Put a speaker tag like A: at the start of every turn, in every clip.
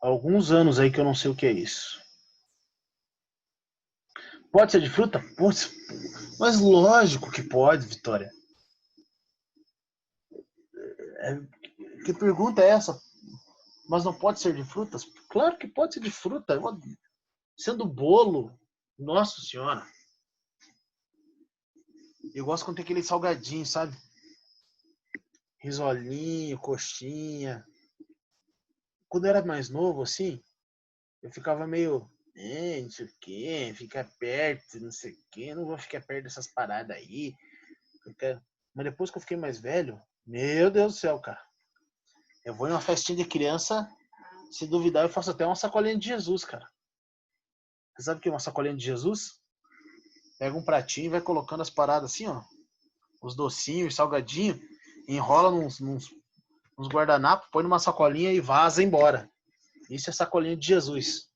A: Há alguns anos aí que eu não sei o que é isso. Pode ser de fruta? Putz, mas lógico que pode, Vitória. Que pergunta é essa? Mas não pode ser de frutas? Claro que pode ser de fruta. Sendo bolo, nossa senhora. Eu gosto quando tem aquele salgadinho, sabe? Risolinho, coxinha. Quando eu era mais novo, assim, eu ficava meio, não sei o quê, ficar perto, não sei o quê, não vou ficar perto dessas paradas aí. Mas depois que eu fiquei mais velho, meu Deus do céu, cara. Eu vou em uma festinha de criança, se duvidar, eu faço até uma sacolinha de Jesus, cara. Você sabe o que é uma sacolinha de Jesus? Pega um pratinho e vai colocando as paradas assim, ó. Os docinhos, salgadinho, enrola nos guardanapos, põe numa sacolinha e vaza embora. Isso é sacolinha de Jesus.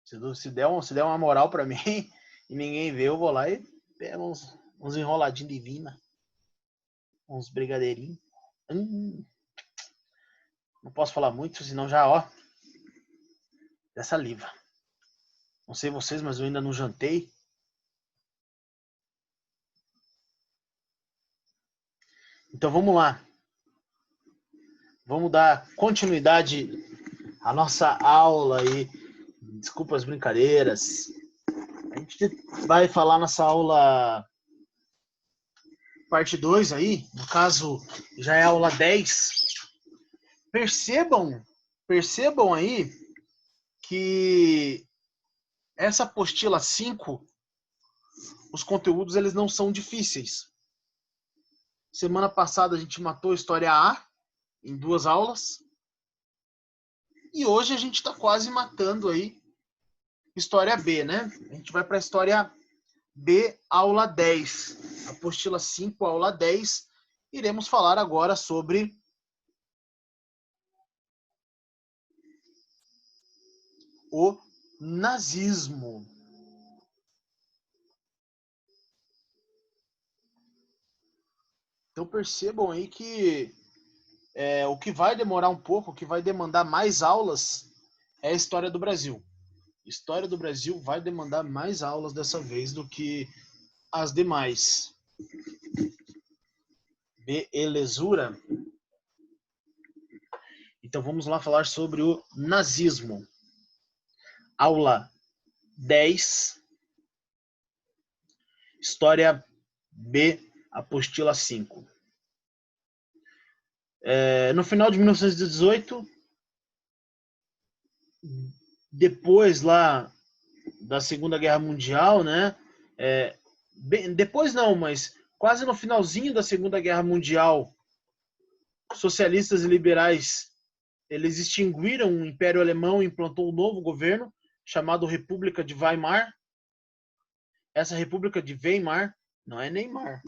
A: Se der uma moral pra mim e ninguém vê, eu vou lá e pego uns enroladinhos de vina. Uns brigadeirinhos. Não posso falar muito, senão já, ó, dessa saliva. Não sei vocês, mas eu ainda não jantei. Então vamos lá. Vamos dar continuidade à nossa aula aí. Desculpa as brincadeiras. A gente vai falar nessa aula parte 2 aí. No caso, já é a aula 10. Percebam aí que essa apostila 5, os conteúdos eles não são difíceis. Semana passada a gente matou a história A em 2 aulas. E hoje a gente está quase matando aí história B, né? A gente vai para a história B, aula 10. Apostila 5, aula 10. Iremos falar agora sobre o nazismo. Então percebam aí que o que vai demorar um pouco, o que vai demandar mais aulas é a história do Brasil. História do Brasil vai demandar mais aulas dessa vez do que as demais. Belezura? Então vamos lá falar sobre o nazismo. Aula 10, História B, apostila 5. No final de 1918, depois lá da Segunda Guerra Mundial, né? Depois não, mas quase no finalzinho da Segunda Guerra Mundial, socialistas e liberais eles extinguiram o Império Alemão e implantou um novo governo chamado República de Weimar. Essa República de Weimar não é Neymar.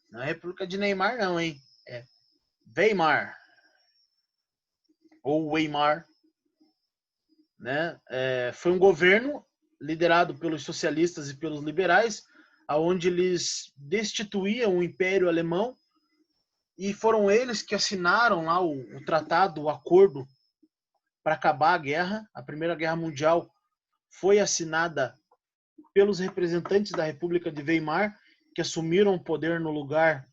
A: Não é República de Neymar não, hein? É Weimar. Ou Weimar. Né? Foi um governo liderado pelos socialistas e pelos liberais, aonde eles destituíam o Império Alemão e foram eles que assinaram lá o tratado, o acordo para acabar a guerra. A Primeira Guerra Mundial foi assinada pelos representantes da República de Weimar, que assumiram o poder no lugar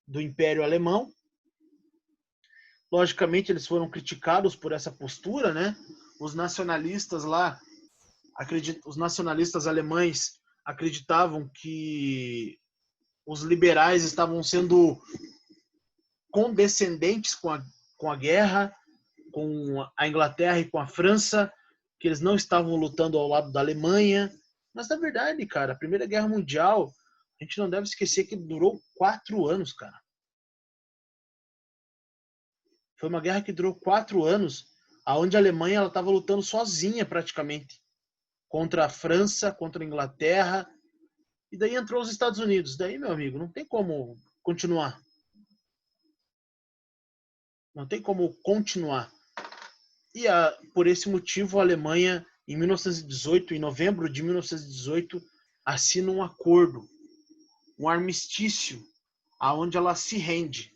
A: do Império Alemão. Logicamente, eles foram criticados por essa postura, né? Os nacionalistas lá, os nacionalistas alemães acreditavam que os liberais estavam sendo condescendentes com a guerra, com a Inglaterra e com a França, que eles não estavam lutando ao lado da Alemanha. Mas, na verdade, cara, a Primeira Guerra Mundial, a gente não deve esquecer que durou 4 anos, cara. Foi uma guerra que durou 4 anos, onde a Alemanha estava lutando sozinha praticamente contra a França, contra a Inglaterra, e daí entrou os Estados Unidos. Daí, meu amigo, não tem como continuar. Não tem como continuar. E por esse motivo, a Alemanha, em 1918, em novembro de 1918, assina um acordo, um armistício, aonde ela se rende.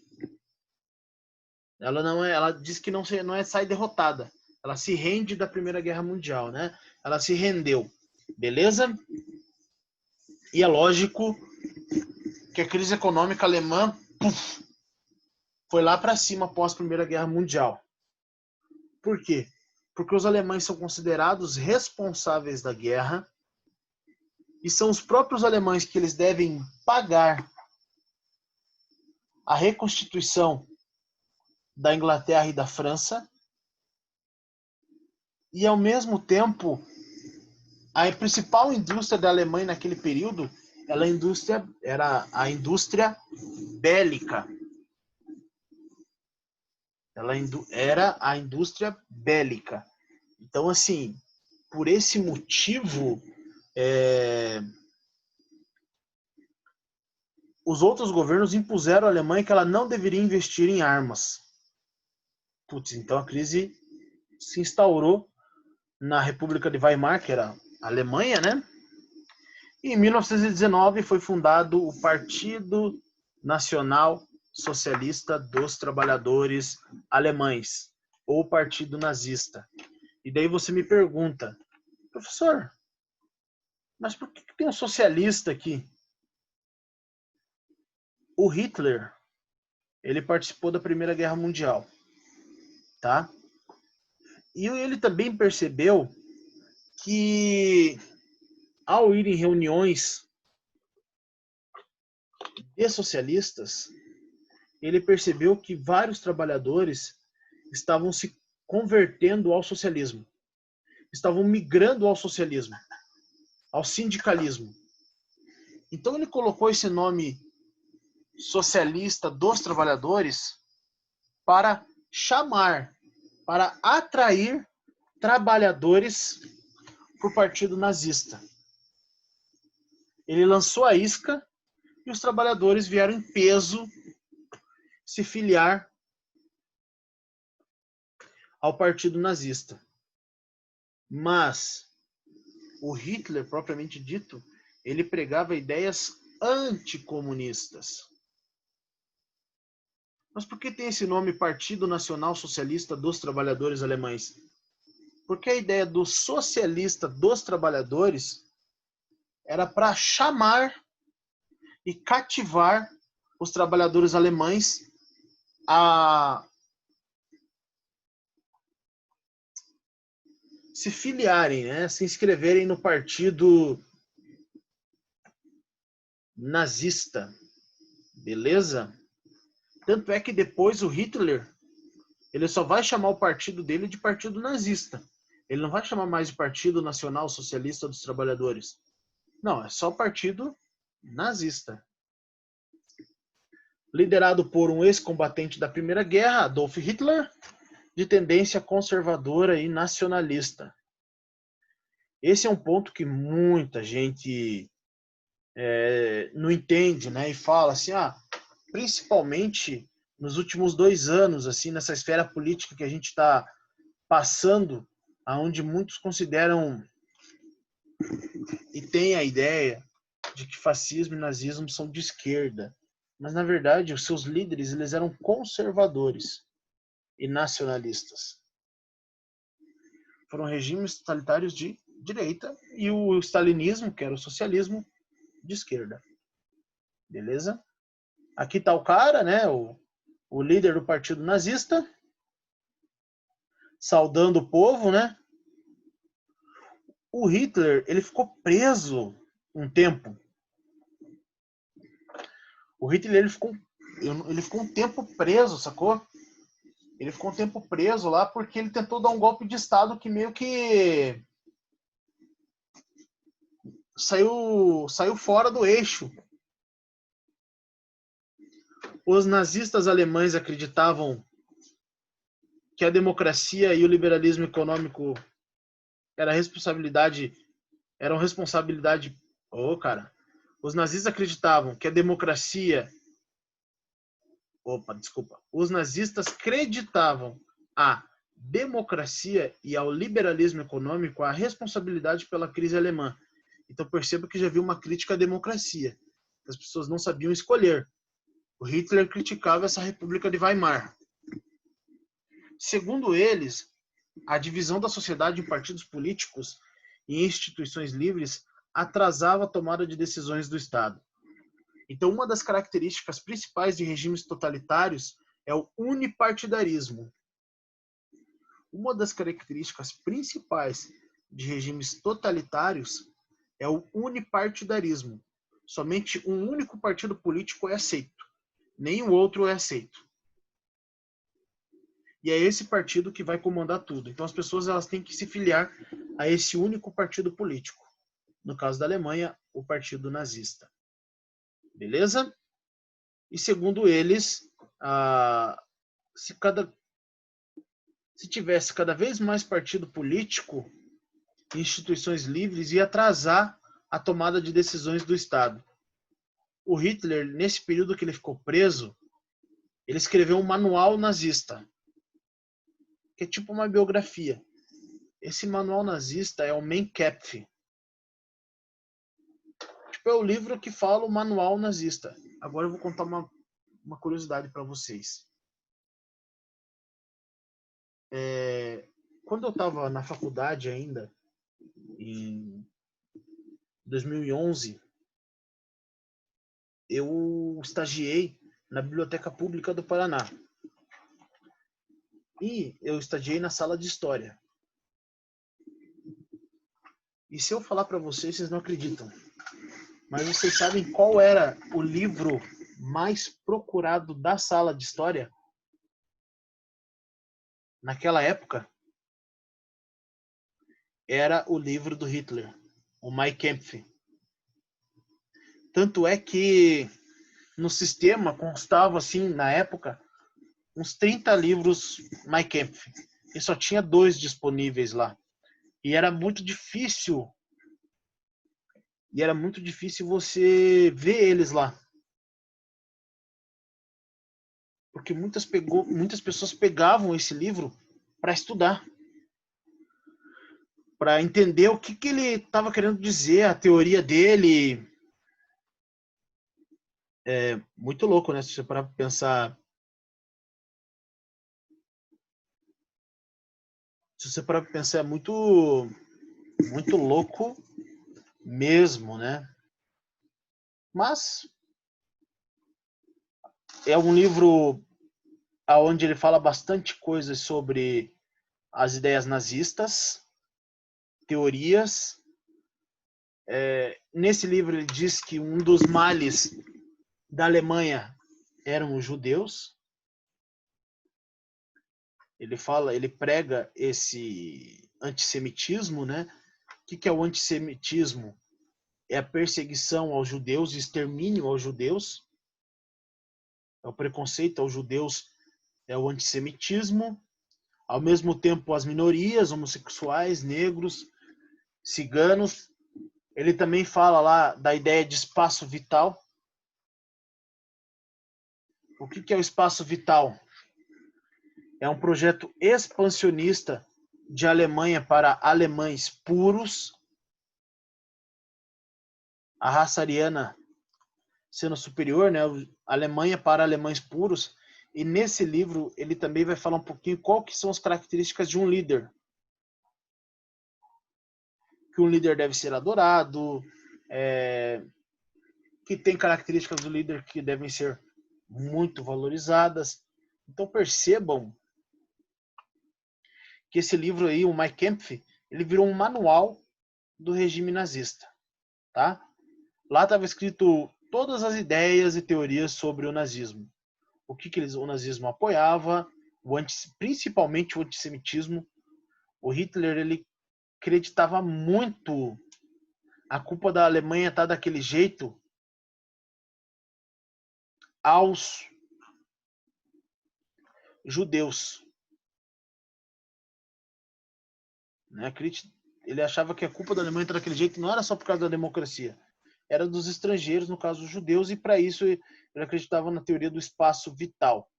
A: Ela não é, ela diz que não é sai derrotada. Ela se rende da Primeira Guerra Mundial, né? Ela se rendeu, beleza? E é lógico que a crise econômica alemã foi lá para cima após a Primeira Guerra Mundial. Por quê? Porque os alemães são considerados responsáveis da guerra e são os próprios alemães que eles devem pagar a reconstituição da Inglaterra e da França, e ao mesmo tempo a principal indústria da Alemanha naquele período era a indústria bélica. Ela era a indústria bélica. Então, assim, por esse motivo, os outros governos impuseram à Alemanha que ela não deveria investir em armas. Putz, então a crise se instaurou na República de Weimar, que era a Alemanha, né? E em 1919 foi fundado o Partido Nacional Socialista dos Trabalhadores Alemães, ou Partido Nazista. E daí você me pergunta, professor, mas por que tem um socialista aqui? O Hitler, ele participou da Primeira Guerra Mundial, tá? E ele também percebeu que ao ir em reuniões de socialistas, ele percebeu que vários trabalhadores estavam se convertendo ao socialismo, estavam migrando ao socialismo, ao sindicalismo. Então ele colocou esse nome socialista dos trabalhadores para chamar, para atrair trabalhadores para o partido nazista. Ele lançou a isca e os trabalhadores vieram em peso se filiar ao partido nazista. Mas o Hitler, propriamente dito, ele pregava ideias anticomunistas. Mas por que tem esse nome Partido Nacional Socialista dos Trabalhadores Alemães? Porque a ideia do socialista dos trabalhadores era para chamar e cativar os trabalhadores alemães a se filiarem, né? Se inscreverem no partido nazista. Beleza? Tanto é que depois o Hitler, ele só vai chamar o partido dele de partido nazista. Ele não vai chamar mais de Partido Nacional Socialista dos Trabalhadores. Não, é só partido nazista. Liderado por um ex-combatente da Primeira Guerra, Adolf Hitler, de tendência conservadora e nacionalista. Esse é um ponto que muita gente não entende, né? E fala assim, principalmente nos últimos 2 anos, assim, nessa esfera política que a gente está passando, aonde muitos consideram e têm a ideia de que fascismo e nazismo são de esquerda. Mas, na verdade, os seus líderes eles eram conservadores e nacionalistas. Foram regimes totalitários de direita e o stalinismo, que era o socialismo, de esquerda. Beleza? Aqui está o cara, né? O líder do partido nazista, saudando o povo, né? O Hitler, ele ficou preso um tempo. O Hitler, ele ficou um tempo preso, sacou? Ele ficou um tempo preso lá porque ele tentou dar um golpe de Estado que meio que saiu fora do eixo. Os nazistas alemães acreditavam que a democracia e o liberalismo econômico eram responsabilidade. Os nazistas acreditavam que a democracia. Os nazistas acreditavam a democracia e ao liberalismo econômico a responsabilidade pela crise alemã. Então perceba que já havia uma crítica à democracia. As pessoas não sabiam escolher. O Hitler criticava essa República de Weimar. Segundo eles, a divisão da sociedade em partidos políticos e instituições livres atrasava a tomada de decisões do Estado. Então, uma das características principais de regimes totalitários é o unipartidarismo. Uma das características principais de regimes totalitários é o unipartidarismo. Somente um único partido político é aceito, nenhum outro é aceito. E é esse partido que vai comandar tudo. Então as pessoas elas têm que se filiar a esse único partido político. No caso da Alemanha, o Partido Nazista. Beleza? E segundo eles, se tivesse cada vez mais partido político e instituições livres, ia atrasar a tomada de decisões do Estado. O Hitler, nesse período que ele ficou preso, ele escreveu um manual nazista, que é tipo uma biografia. Esse manual nazista é o Mein Kampf. Tipo, é o livro que fala o manual nazista. Agora eu vou contar uma curiosidade para vocês. Quando eu estava na faculdade ainda, em 2011, eu estagiei na Biblioteca Pública do Paraná. E eu estagiei na sala de História. E se eu falar para vocês, vocês não acreditam. Mas vocês sabem qual era o livro mais procurado da sala de História? Naquela época, era o livro do Hitler, o Mein Kampf. Tanto é que no sistema constava, assim, na época, uns 30 livros Mein Kampf. E só tinha 2 disponíveis lá. E era muito difícil você ver eles lá. Porque muitas pessoas pegavam esse livro para estudar, para entender o que ele estava querendo dizer, a teoria dele. É muito louco, né? Se você parar para pensar. Se você parar para pensar, é muito, muito louco mesmo, né? Mas é um livro onde ele fala bastante coisas sobre as ideias nazistas, teorias. Nesse livro ele diz que um dos males da Alemanha eram os judeus. Ele prega esse antissemitismo, né? O que é o antissemitismo? É a perseguição aos judeus, extermínio aos judeus. É o preconceito aos judeus, é o antissemitismo. Ao mesmo tempo, as minorias, homossexuais, negros, ciganos. Ele também fala lá da ideia de espaço vital. O que é o espaço vital? É um projeto expansionista de Alemanha para alemães puros, a raça ariana sendo superior, né? Alemanha para alemães puros. E nesse livro ele também vai falar um pouquinho qual que são as características de um líder. Que um líder deve ser adorado, que tem características do líder que devem ser muito valorizadas. Então percebam que esse livro aí, o Mein Kampf, ele virou um manual do regime nazista, tá? Lá estava escrito todas as ideias e teorias sobre o nazismo. O que o nazismo apoiava, principalmente o antissemitismo. O Hitler, ele acreditava muito a culpa da Alemanha estar daquele jeito aos judeus. Né? Ele achava que a culpa da Alemanha estar daquele jeito não era só por causa da democracia, era dos estrangeiros, no caso os judeus, e para isso ele acreditava na teoria do espaço vital,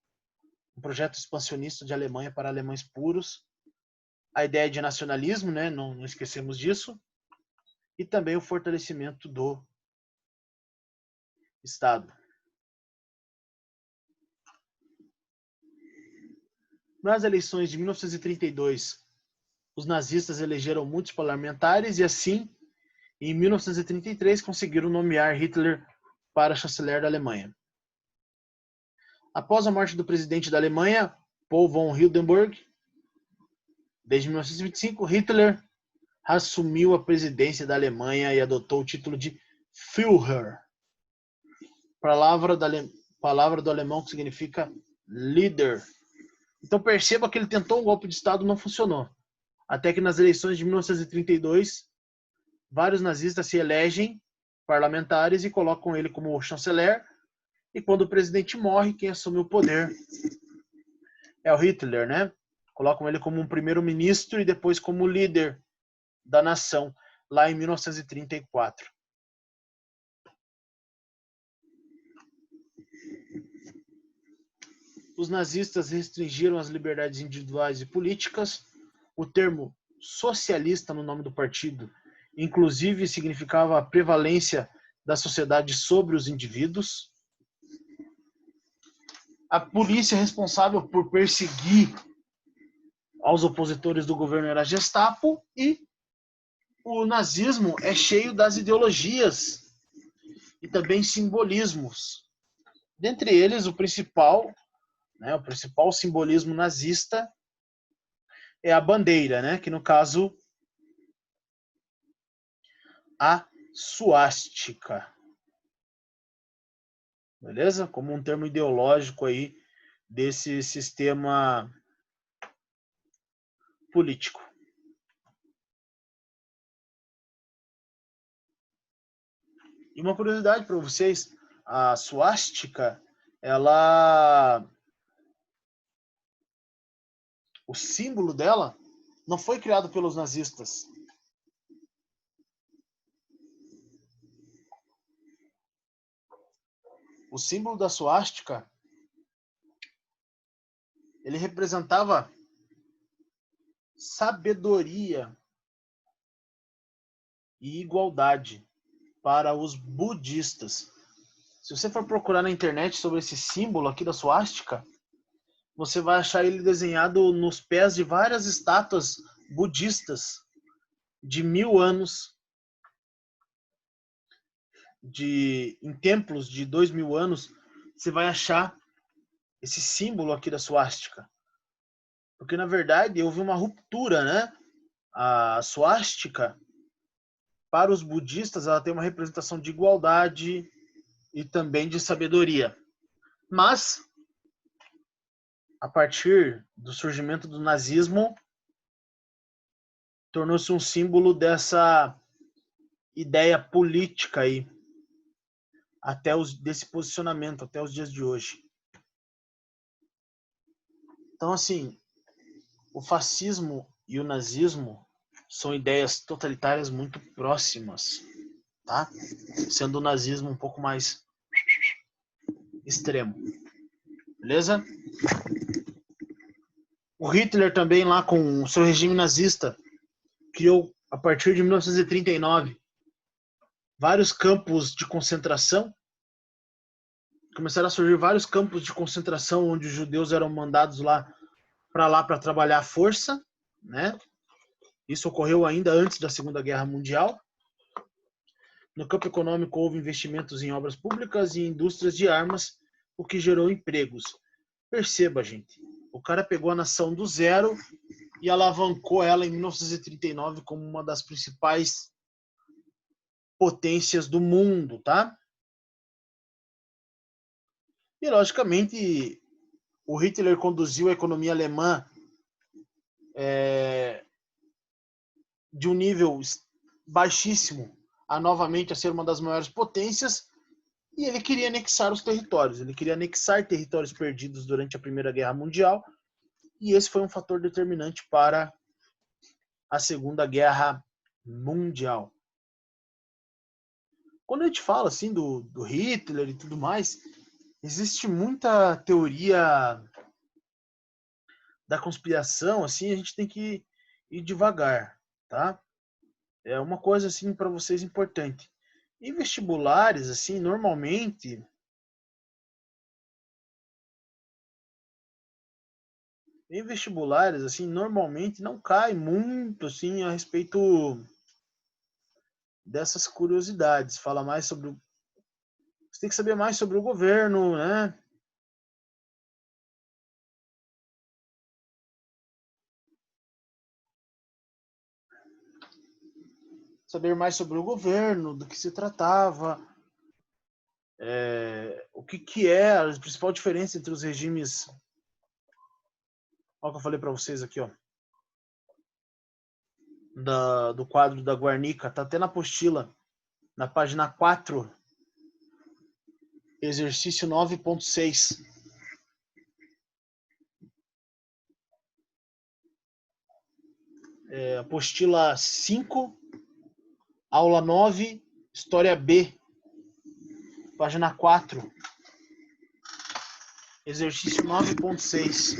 A: um projeto expansionista de Alemanha para alemães puros, a ideia de nacionalismo, né? Não esquecemos disso, e também o fortalecimento do Estado. Nas eleições de 1932, os nazistas elegeram muitos parlamentares e assim, em 1933, conseguiram nomear Hitler para chanceler da Alemanha. Após a morte do presidente da Alemanha, Paul von Hindenburg, desde 1925, Hitler assumiu a presidência da Alemanha e adotou o título de Führer, palavra do alemão que significa líder. Então perceba que ele tentou um golpe de Estado, não funcionou. Até que nas eleições de 1932, vários nazistas se elegem parlamentares e colocam ele como chanceler. E quando o presidente morre, quem assume o poder é o Hitler, né? Colocam ele como um primeiro-ministro e depois como líder da nação, lá em 1934. Os nazistas restringiram as liberdades individuais e políticas. O termo socialista no nome do partido, inclusive, significava a prevalência da sociedade sobre os indivíduos. A polícia responsável por perseguir aos opositores do governo era a Gestapo, e o nazismo é cheio das ideologias e também simbolismos. Dentre eles, o principal simbolismo nazista é a bandeira, né? Que no caso, a suástica. Beleza? Como um termo ideológico aí desse sistema político. E uma curiosidade para vocês, a suástica, o símbolo dela não foi criado pelos nazistas. O símbolo da suástica, ele representava sabedoria e igualdade para os budistas. Se você for procurar na internet sobre esse símbolo aqui da suástica, você vai achar ele desenhado nos pés de várias estátuas budistas de 1000 anos, em templos de 2000 anos, você vai achar esse símbolo aqui da suástica. Porque, na verdade, houve uma ruptura, né? A suástica, para os budistas, ela tem uma representação de igualdade e também de sabedoria. Mas, a partir do surgimento do nazismo, tornou-se um símbolo dessa ideia política aí, desse posicionamento até os dias de hoje. Então, assim, o fascismo e o nazismo são ideias totalitárias muito próximas, tá? Sendo o nazismo um pouco mais extremo. Beleza? O Hitler também, lá com o seu regime nazista, criou, a partir de 1939, vários campos de concentração. Começaram a surgir vários campos de concentração onde os judeus eram mandados lá para trabalhar à força, né? Isso ocorreu ainda antes da Segunda Guerra Mundial. No campo econômico, houve investimentos em obras públicas e indústrias de armas, o que gerou empregos. Perceba, gente, o cara pegou a nação do zero e alavancou ela em 1939 como uma das principais potências do mundo, tá? E, logicamente, o Hitler conduziu a economia alemã de um nível baixíssimo novamente a ser uma das maiores potências, e ele queria anexar os territórios. Ele queria anexar territórios perdidos durante a Primeira Guerra Mundial, e esse foi um fator determinante para a Segunda Guerra Mundial. Quando a gente fala assim do Hitler e tudo mais, existe muita teoria da conspiração, assim, a gente tem que ir devagar, tá? É uma coisa assim para vocês importante. Em vestibulares, assim, normalmente Em vestibulares, assim, normalmente não cai muito, assim, a respeito dessas curiosidades. Fala mais sobre você tem que saber mais sobre o governo, né? Saber mais sobre o governo, do que se tratava, o que é a principal diferença entre os regimes. Olha o que eu falei para vocês aqui, ó. Do quadro da Guernica, tá até na apostila, na página 4, exercício 9.6. Apostila 5, aula 9, história B, página 4, exercício 9.6.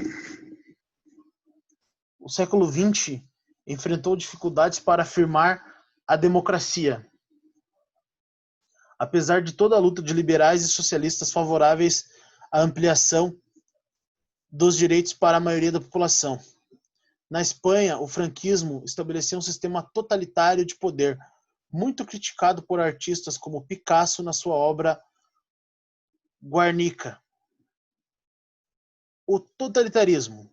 A: O século XX enfrentou dificuldades para afirmar a democracia. Apesar de toda a luta de liberais e socialistas favoráveis à ampliação dos direitos para a maioria da população. Na Espanha, o franquismo estabeleceu um sistema totalitário de poder, muito criticado por artistas como Picasso na sua obra Guernica. O totalitarismo.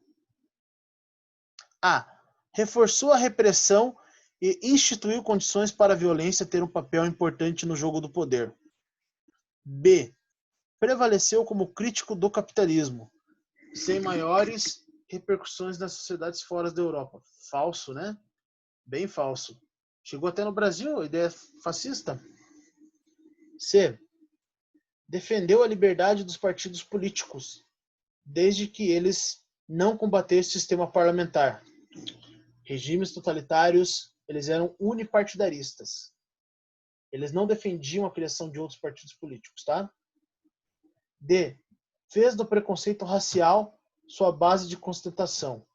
A: A. Reforçou a repressão e instituiu condições para a violência ter um papel importante no jogo do poder. B. Prevaleceu como crítico do capitalismo, sem maiores repercussões nas sociedades fora da Europa. Falso, né? Bem falso. Chegou até no Brasil a ideia fascista. C. Defendeu a liberdade dos partidos políticos, desde que eles não combatessem o sistema parlamentar. Regimes totalitários, eles eram unipartidaristas. Eles não defendiam a criação de outros partidos políticos, tá? D. Fez do preconceito racial sua base de constatação,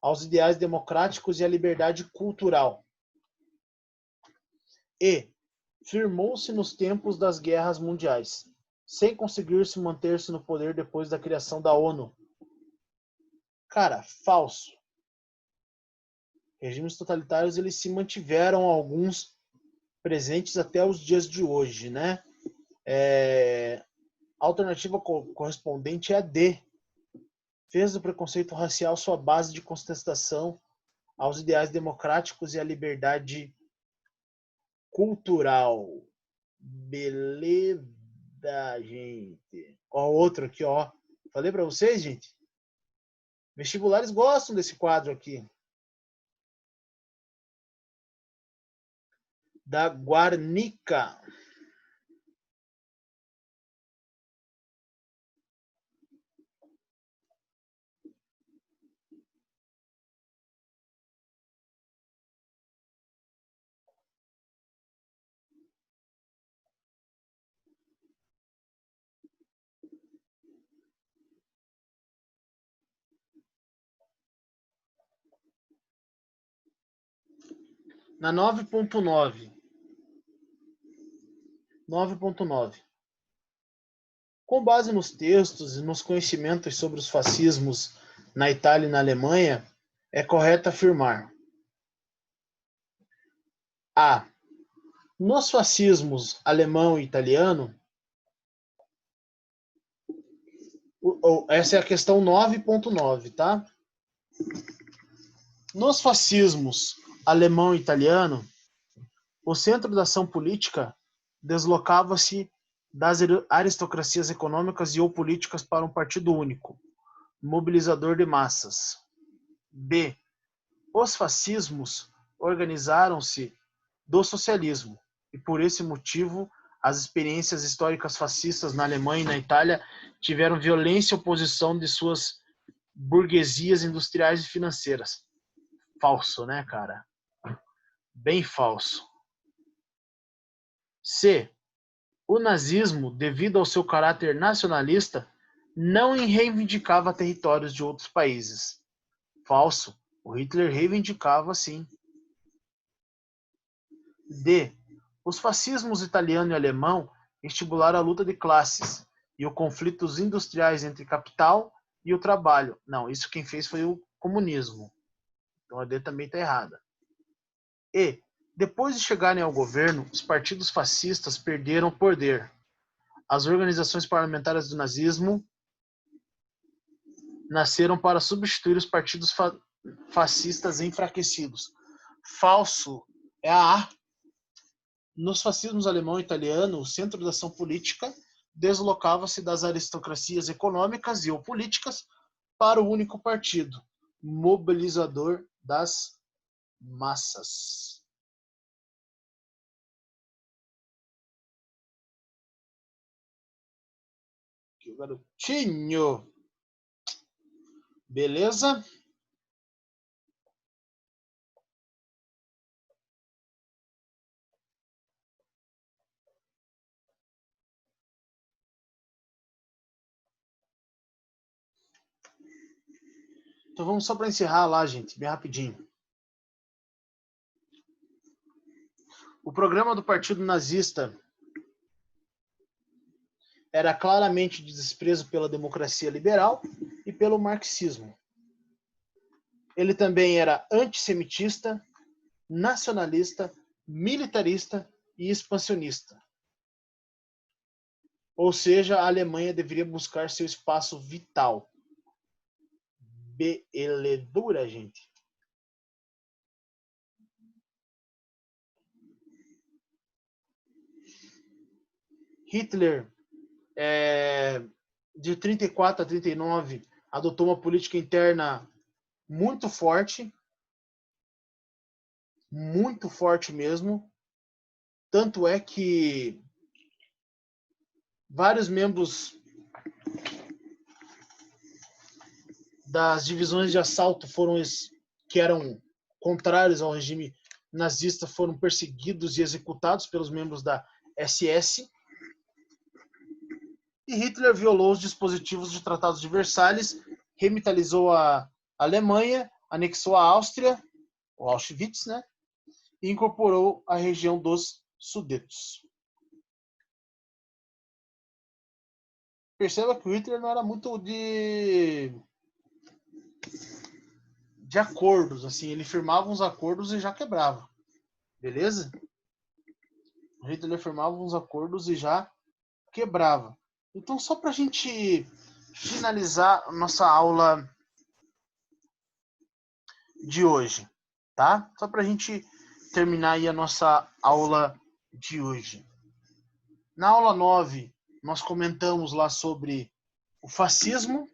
A: aos ideais democráticos e à liberdade cultural. E. Firmou-se nos tempos das guerras mundiais, sem conseguir se manter-se no poder depois da criação da ONU. Cara, falso. Regimes totalitários, eles se mantiveram alguns presentes até os dias de hoje, né? A alternativa correspondente é a D. Fez do preconceito racial sua base de contestação aos ideais democráticos e à liberdade cultural. Beleza, gente. Ó, outro aqui, ó. Falei para vocês, gente. Vestibulares gostam desse quadro aqui. Da Guernica. Na 9.9. 9.9. Com base nos textos e nos conhecimentos sobre os fascismos na Itália e na Alemanha, é correto afirmar: A. Nos fascismos alemão e italiano, essa é a questão 9.9, tá? Nos fascismos alemão e italiano, o centro da ação política deslocava-se das aristocracias econômicas e ou políticas para um partido único, mobilizador de massas. B. Os fascismos organizaram-se do socialismo e, por esse motivo, as experiências históricas fascistas na Alemanha e na Itália tiveram violência e oposição de suas burguesias industriais e financeiras. Falso, né, cara? Bem falso. C. O nazismo, devido ao seu caráter nacionalista, não reivindicava territórios de outros países. Falso. O Hitler reivindicava, sim. D. Os fascismos italiano e alemão estimularam a luta de classes e os conflitos industriais entre capital e o trabalho. Não, isso quem fez foi o comunismo. Então a D também está errada. E, depois de chegarem ao governo, os partidos fascistas perderam poder. As organizações parlamentares do nazismo nasceram para substituir os partidos fascistas enfraquecidos. Falso é a A. Nos fascismos alemão e italiano, o centro da ação política deslocava-se das aristocracias econômicas e ou políticas para o único partido, mobilizador das massas. Aqui o garotinho. Beleza? Então vamos só para encerrar lá, gente, bem rapidinho. O programa do Partido Nazista era claramente de desprezo pela democracia liberal e pelo marxismo. Ele também era antissemitista, nacionalista, militarista e expansionista. Ou seja, a Alemanha deveria buscar seu espaço vital. Beledura, gente. Hitler, de 34 a 39, adotou uma política interna muito forte mesmo. Tanto é que vários membros das divisões de assalto que eram contrários ao regime nazista foram perseguidos e executados pelos membros da SS. E Hitler violou os dispositivos de tratados de Versalhes, remilitarizou a Alemanha, anexou a Áustria, o Auschwitz, né? E incorporou a região dos Sudetos. Perceba que o Hitler não era muito de acordos, assim, ele firmava uns acordos e já quebrava, beleza? O Hitler firmava uns acordos e já quebrava. Então, só para a gente finalizar nossa aula de hoje, tá? Só para a gente terminar aí a nossa aula de hoje. Na aula 9, nós comentamos lá sobre o fascismo,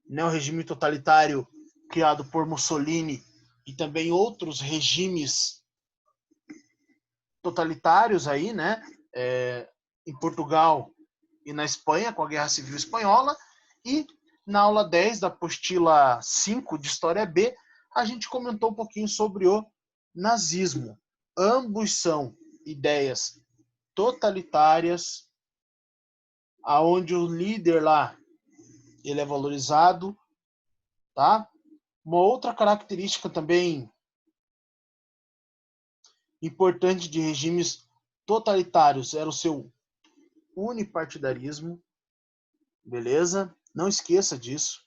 A: né, o regime totalitário criado por Mussolini e também outros regimes totalitários aí, né, em Portugal e na Espanha, com a Guerra Civil Espanhola. E na aula 10 da apostila 5 de História B, a gente comentou um pouquinho sobre o nazismo. Ambos são ideias totalitárias, aonde o líder lá ele é valorizado, tá? Uma outra característica também importante de regimes totalitários era o seu unipartidarismo, beleza? Não esqueça disso.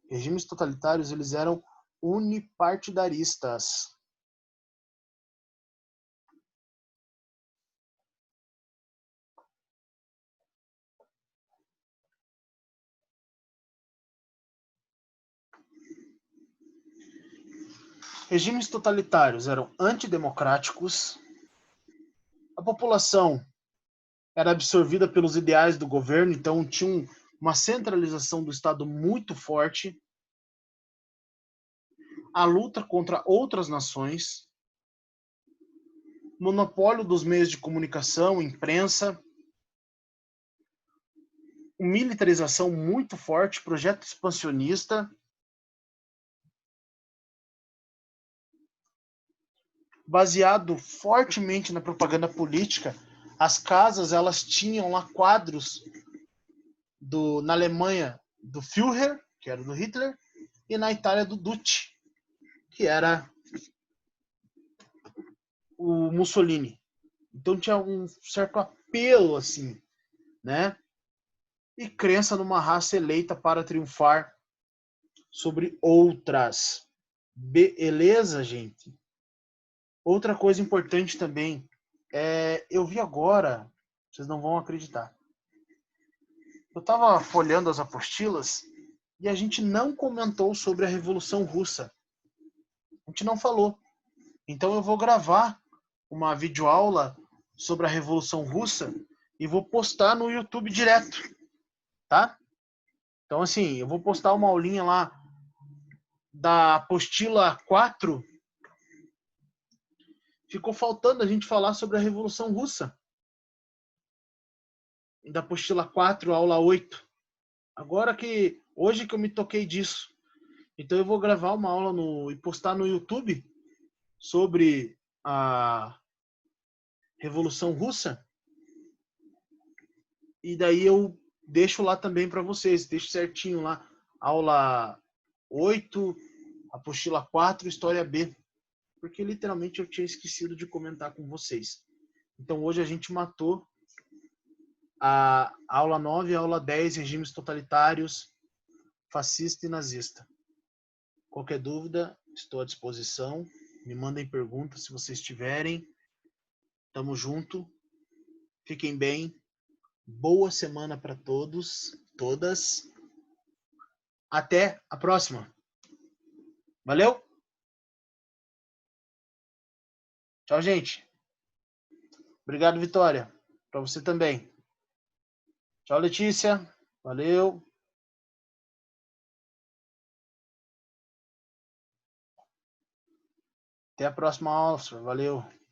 A: Regimes totalitários, eles eram unipartidaristas. Regimes totalitários eram antidemocráticos, a população era absorvida pelos ideais do governo, então tinha uma centralização do Estado muito forte, a luta contra outras nações, monopólio dos meios de comunicação, imprensa, militarização muito forte, projeto expansionista, baseado fortemente na propaganda política. As casas, elas tinham lá quadros na Alemanha do Führer, que era do Hitler, e na Itália do Duce, que era o Mussolini. Então tinha um certo apelo, assim, né? E crença numa raça eleita para triunfar sobre outras. Beleza, gente? Outra coisa importante também, eu vi agora, vocês não vão acreditar. Eu estava folhando as apostilas e a gente não comentou sobre a Revolução Russa. A gente não falou. Então eu vou gravar uma videoaula sobre a Revolução Russa e vou postar no YouTube direto, tá? Então assim, eu vou postar uma aulinha lá da apostila 4. Ficou faltando a gente falar sobre a Revolução Russa. Da apostila 4, aula 8. Hoje que eu me toquei disso. Então eu vou gravar uma aula e postar no YouTube sobre a Revolução Russa. E daí eu deixo lá também para vocês, deixo certinho lá, aula 8, apostila 4, história B. Porque literalmente eu tinha esquecido de comentar com vocês. Então hoje a gente matou a aula 9 e a aula 10, regimes totalitários, fascista e nazista. Qualquer dúvida, estou à disposição. Me mandem perguntas se vocês tiverem. Tamo junto. Fiquem bem. Boa semana para todos, todas. Até a próxima. Valeu? Tchau, gente. Obrigado, Vitória. Para você também. Tchau, Letícia. Valeu. Até a próxima aula. Valeu.